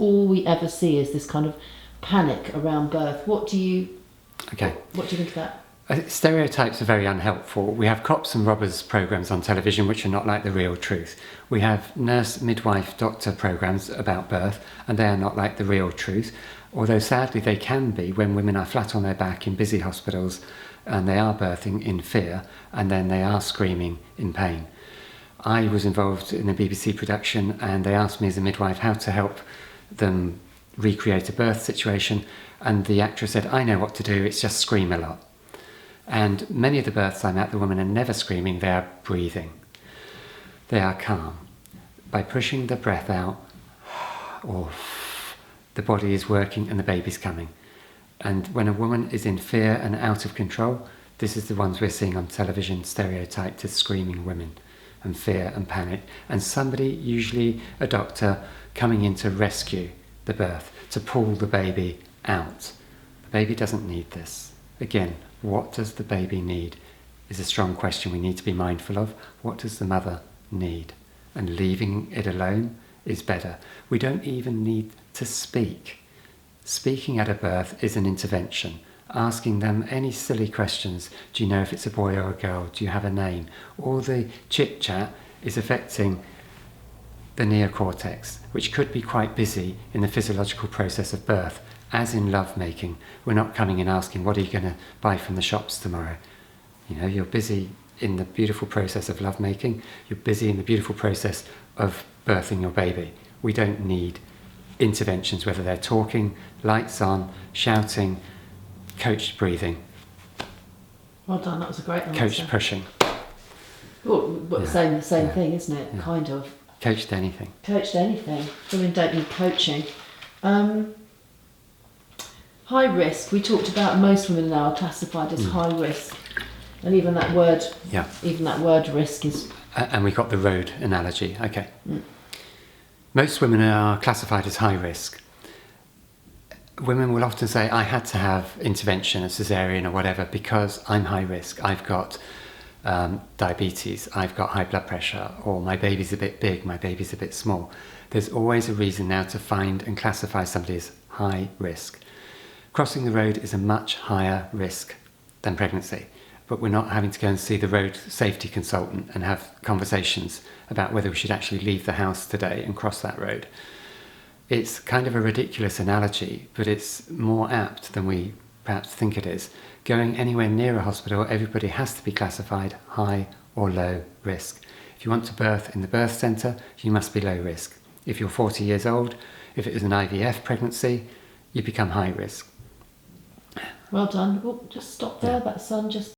all we ever see is this kind of panic around birth. What do you think of that? Stereotypes are very unhelpful. We have cops and robbers programs on television which are not like the real truth. We have nurse, midwife, doctor programs about birth, and they are not like the real truth, although sadly they can be when women are flat on their back in busy hospitals and they are birthing in fear and then they are screaming in pain. I was involved in a BBC production and they asked me as a midwife how to help them recreate a birth situation, and the actress said, "I know what to do, it's just scream a lot." And many of the births I'm at, the women are never screaming, they are breathing. They are calm. By pushing the breath out, the body is working and the baby's coming. And when a woman is in fear and out of control, this is the ones we're seeing on television, stereotyped as screaming women and fear and panic. And somebody, usually a doctor, coming in to rescue the birth, to pull the baby out. The baby doesn't need this. Again, what does the baby need is a strong question we need to be mindful of. What does the mother need? And leaving it alone is better. We don't even need to speak. Speaking at a birth is an intervention. Asking them any silly questions. Do you know if it's a boy or a girl? Do you have a name? All the chit-chat is affecting the neocortex, which could be quite busy in the physiological process of birth. As in lovemaking, we're not coming in asking, what are you going to buy from the shops tomorrow? You know, you're busy in the beautiful process of lovemaking. You're busy in the beautiful process of birthing your baby. We don't need interventions, whether they're talking, lights on, shouting, coached breathing. Well done, that was a great answer. Coached pushing. Well, same thing, isn't it? Yeah. Kind of. Coached anything. Coached anything. Women don't need coaching. High risk, we talked about most women now are classified as high risk. And even that word risk is... and we got the road analogy, okay. Most women are classified as high risk. Women will often say, I had to have intervention, a cesarean or whatever, because I'm high risk. I've got diabetes, I've got high blood pressure, or my baby's a bit big, my baby's a bit small. There's always a reason now to find and classify somebody as high risk. Crossing the road is a much higher risk than pregnancy, but we're not having to go and see the road safety consultant and have conversations about whether we should actually leave the house today and cross that road. It's kind of a ridiculous analogy, but it's more apt than we perhaps think it is. Going anywhere near a hospital, everybody has to be classified high or low risk. If you want to birth in the birth centre, you must be low risk. If you're 40 years old, if it is an IVF pregnancy, you become high risk. Well done. Oh, just stop there. That sun just